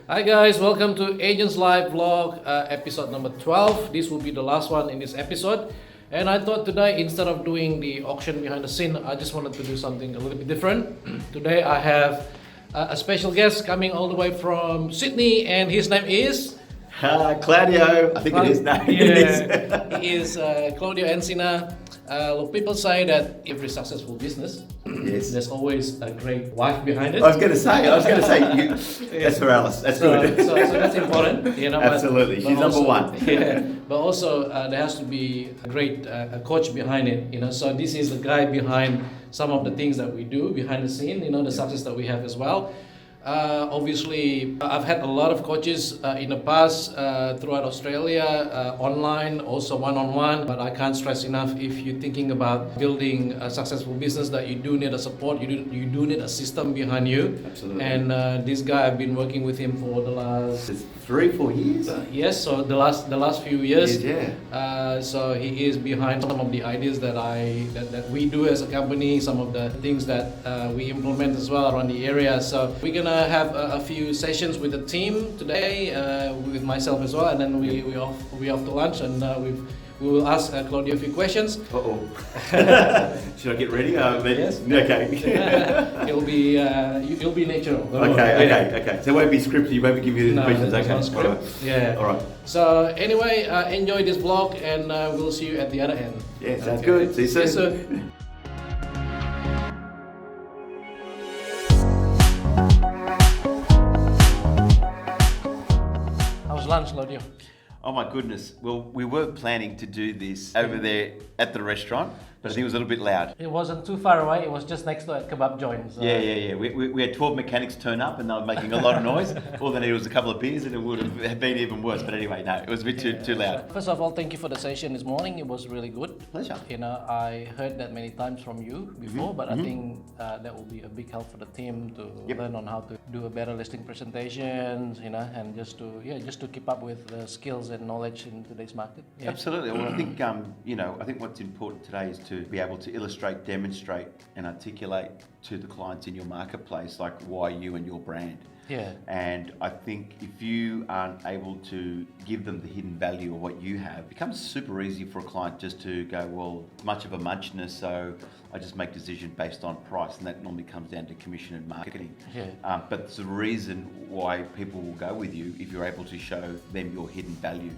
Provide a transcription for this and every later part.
Hi guys, welcome to Agents Live Vlog, episode number 12. This will be the last one in this episode. And I thought today, instead of doing the auction behind the scene, I just wanted to do something a little bit different. Today I have a special guest coming all the way from Sydney, and his name is... Claudio, I think it is. No, yeah, he is Claudio Encina. Look, people say that every successful business, there's always a great wife behind it. I was going to say, that's for Alice. That's good. So that's important, you know. Absolutely, she's also, number one. Yeah, but also there has to be a great coach behind it, you know. So this is the guy behind some of the things that we do behind the scene, you know, the success that we have as well. Obviously, I've had a lot of coaches in the past throughout Australia, online, also one-on-one, but I can't stress enough, if you're thinking about building a successful business, that you do need a support, you do need a system behind you. Absolutely. And this guy, I've been working with him for the last... 3-4 years? Yes, so the last few years. Yeah. So he is behind some of the ideas that we do as a company, some of the things that we implement as well around the area. So we're gonna have a few sessions with the team today, with myself as well, and then we off to lunch, and we will ask Claudio a few questions. Should I get ready? Yes. Okay. It'll be natural. Okay. So it won't be scripted. You won't be giving me the questions. Okay. Okay. Script. All right. Yeah. All right. So anyway, enjoy this vlog, and we'll see you at the other end. Yeah, sounds good. See you soon. See you soon. How was lunch, Claudio? Oh my goodness. Well, we were planning to do this over there at the restaurant, but I think it was a little bit loud. It wasn't too far away. It was just next to a kebab joint. So. Yeah. We had 12 mechanics turn up, and they were making a lot of noise. All they needed was a couple of beers, and it would have been even worse. But anyway, no, it was a bit too loud. So, first of all, thank you for the session this morning. It was really good. Pleasure. You know, I heard that many times from you before, but I think that will be a big help for the team to learn on how to do a better listing presentations, you know, and just to keep up with the skills and knowledge in today's market. Yeah. Absolutely. Well, I think I think what's important today is to be able to illustrate, demonstrate, and articulate to the clients in your marketplace, like, why you and your brand. Yeah. And I think if you aren't able to give them the hidden value of what you have, it becomes super easy for a client just to go, well, much of a muchness, so I just make decisions based on price, and that normally comes down to commission and marketing. Yeah. But there's a reason why people will go with you if you're able to show them your hidden value.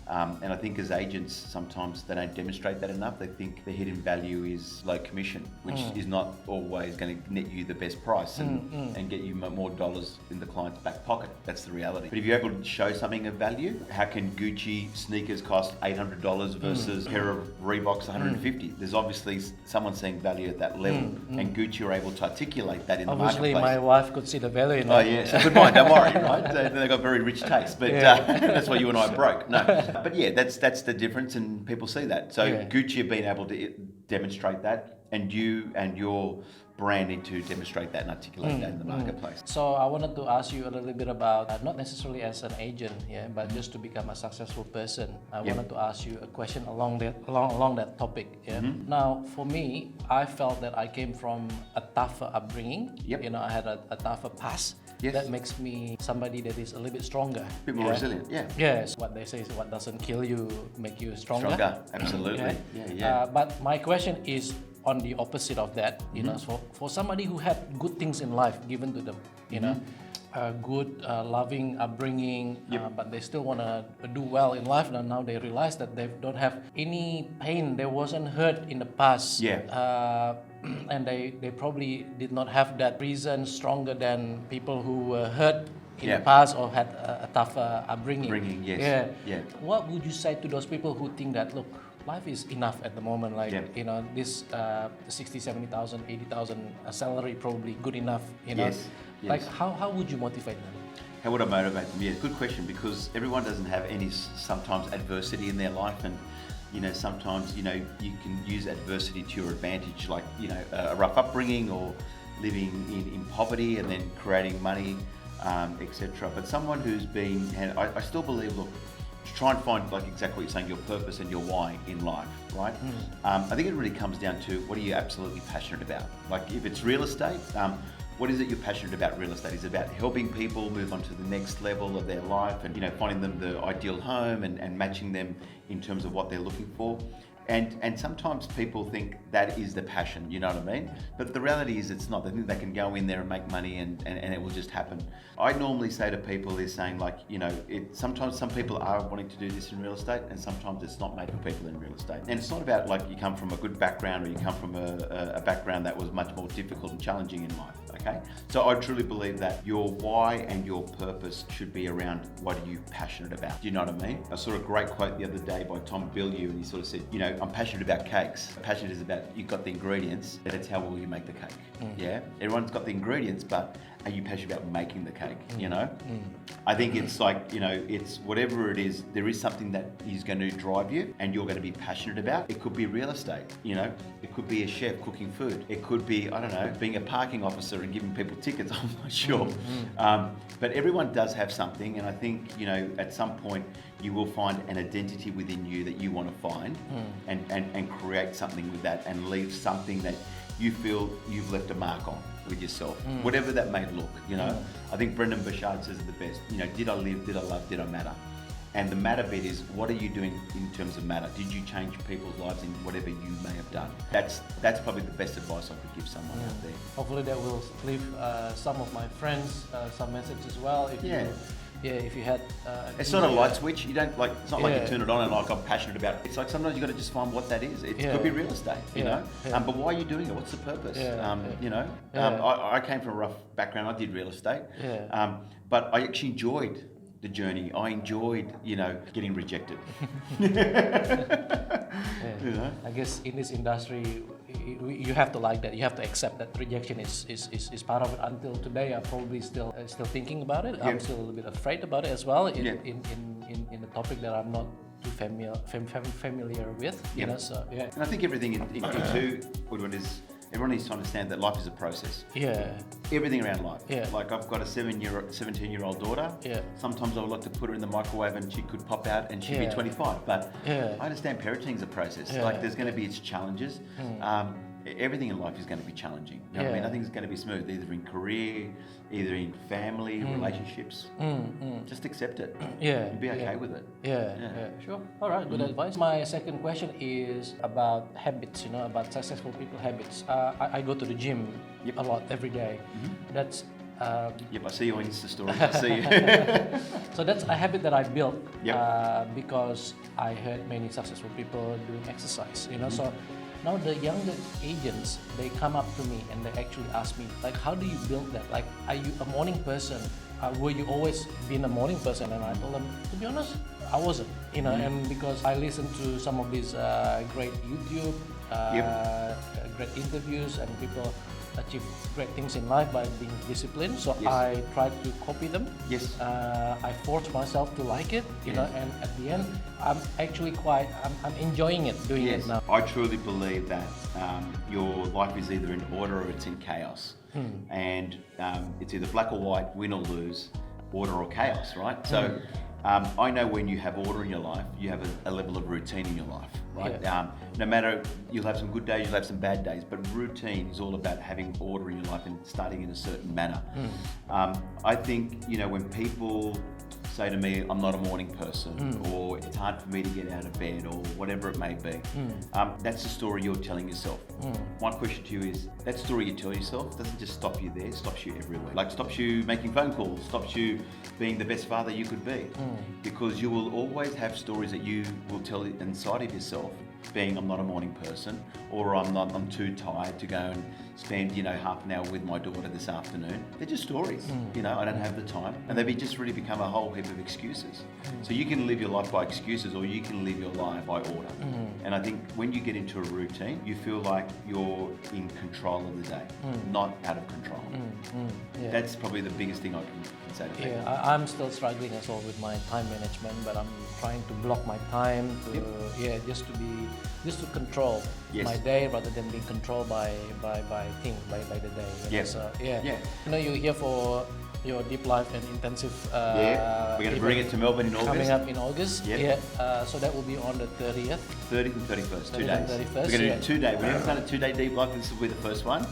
And I think as agents, sometimes they don't demonstrate that enough. They think the hidden value is low commission, which is not always going to net you the best price and get you more dollars in the client's back pocket. That's the reality. But if you're able to show something of value, how can Gucci sneakers cost $800 versus a pair of Reeboks $150? There's obviously someone seeing value at that level, and Gucci are able to articulate that in Obviously, the marketplace. my wife could see the value in that. Oh yeah, so good mind, don't worry, right? They've got very rich taste, but that's why you and I broke. No, but yeah, that's the difference, and people see that. So Gucci have been able to demonstrate that, and you and your brand need to demonstrate that and articulate that in the marketplace. So I wanted to ask you a little bit about, not necessarily as an agent, but just to become a successful person. I wanted to ask you a question along that topic. Now, for me, I felt that I came from a tougher upbringing. You know, I had a tougher past. That makes me somebody that is a little bit stronger. A bit more resilient, Yes, what they say is what doesn't kill you make you stronger. Absolutely. But my question is on the opposite of that, you know, for somebody who had good things in life given to them, you know, good, loving upbringing, but they still want to do well in life, and now they realize that they don't have any pain, they wasn't hurt in the past, and they probably did not have that reason stronger than people who were hurt in the past or had a tougher upbringing. What would you say to those people who think that, look, life is enough at the moment, like, you know, this 60, 70,000, 80,000 salary probably good enough, you know? Like, how would you motivate them? How would I motivate them? Yeah, good question, because everyone doesn't have any sometimes adversity in their life, and you know, sometimes, you know, you can use adversity to your advantage, like, you know, a rough upbringing or living in poverty and then creating money, etc. But someone who's been, and I still believe, look, try and find, like exactly what you're saying, your purpose and your why in life, right? I think it really comes down to, what are you absolutely passionate about? Like, if it's real estate, what is it you're passionate about real estate? Is it about helping people move on to the next level of their life and, finding them the ideal home and matching them in terms of what they're looking for? And sometimes people think that is the passion, you know what I mean? But the reality is it's not. They think they can go in there and make money and it will just happen. I normally say to people is saying like, sometimes some people are wanting to do this in real estate and sometimes it's not made for people in real estate. And it's not about like you come from a good background or you come from a background that was much more difficult and challenging in life, okay? So I truly believe that your why and your purpose should be around what are you passionate about? Do you know what I mean? I saw a great quote the other day by Tom Bilyeu and he sort of said, I'm passionate about cakes. Passionate is about you've got the ingredients, and it's how will you make the cake. Yeah, everyone's got the ingredients, but are you passionate about making the cake? I think it's like it's whatever it is. There is something that is going to drive you, and you're going to be passionate about. It could be real estate. It could be a chef cooking food. It could be being a parking officer and giving people tickets. I'm not sure, but everyone does have something, and I think at some point you will find an identity within you that you want to find and create something with that and leave something that you feel you've left a mark on with yourself, whatever that may look. I think Brendan Burchard says it the best. Did I live, did I love, did I matter? And the matter bit is, what are you doing in terms of matter? Did you change people's lives in whatever you may have done? That's probably the best advice I could give someone out there. Hopefully that will leave some of my friends some message as well. If you had... it's not a light switch. You don't like. It's not like you turn it on and like I'm passionate about it. It's like sometimes you got to just find what that is. It could be real estate, but why are you doing it? What's the purpose? I came from a rough background. I did real estate, but I actually enjoyed the journey. I enjoyed, getting rejected. I guess in this industry, you have to like that. You have to accept that rejection is part of it. Until today, I'm probably still thinking about it. I'm still a little bit afraid about it as well. In a topic that I'm not too familiar with. So yeah. And I think everything into Woodward is. Everyone needs to understand that life is a process. Yeah. Everything around life. Yeah. Like I've got a 17-year-old daughter. Yeah. Sometimes I would like to put her in the microwave and she could pop out and she'd be 25. But I understand parenting is a process. Like there's going to be its challenges. Everything in life is going to be challenging. You know what I mean? Nothing's going to be smooth, either in career, either in family, relationships. Just accept it. And be okay with it. Sure. All right, good advice. My second question is about habits, about successful people habits. I go to the gym a lot every day. That's I see you on Insta stories. I see you. So that's a habit that I built because I heard many successful people doing exercise, So now the younger agents, they come up to me and they actually ask me, like, how do you build that? Like, are you a morning person? Were you always been a morning person? And I told them, to be honest, I wasn't, and because I listened to some of these great YouTube, great interviews, and people achieve great things in life by being disciplined. So I tried to copy them. I forced myself to like it, and at the end, I'm actually I'm enjoying it, doing it now. I truly believe that your life is either in order or it's in chaos. And it's either black or white, win or lose, order or chaos, right? So I know when you have order in your life, you have a level of routine in your life, right? No matter, you'll have some good days, you'll have some bad days, but routine is all about having order in your life and starting in a certain manner. I think, when people say to me, I'm not a morning person, or it's hard for me to get out of bed, or whatever it may be, that's the story you're telling yourself. One question to you is, that story you tell yourself doesn't just stop you there, it stops you everywhere. Like, stops you making phone calls, stops you being the best father you could be. Because you will always have stories that you will tell inside of yourself, being I'm not a morning person, or I'm too tired to go and spend half an hour with my daughter this afternoon. They're just stories. I don't have the time, and they've just really become a whole heap of excuses. So you can live your life by excuses, or you can live your life by order. And I think when you get into a routine, you feel like you're in control of the day, not out of control. That's probably the biggest thing I can say to people. I'm still struggling as well with my time management, but I'm trying to block my time to just to control my day rather than being controlled by the day. So you're here for your deep life and intensive. We're going to bring it to Melbourne in August. Coming up in August. So that will be on the 30th. 30th and 31st, 2 days. 31st, we're going to do 2 days. We haven't done a 2-day deep life. This will be the first one.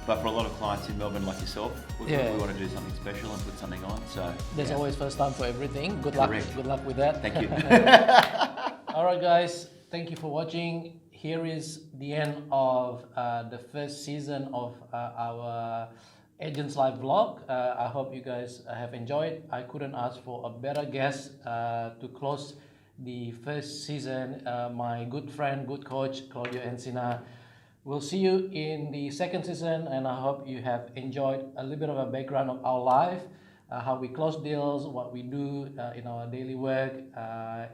But for a lot of clients in Melbourne like yourself, we want to do something special and put something on. So There's always first time for everything. Good luck. Correct. Good luck with that. Thank you. All right, guys. Thank you for watching. Here is the end of the first season of our Agents Live vlog. I hope you guys have enjoyed. I couldn't ask for a better guest to close the first season. My good friend, good coach, Claudio Encina. We'll see you in the second season, and I hope you have enjoyed a little bit of a background of our life, how we close deals, what we do in our daily work,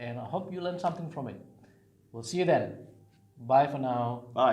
and I hope you learned something from it. We'll see you then. Bye for now. Bye.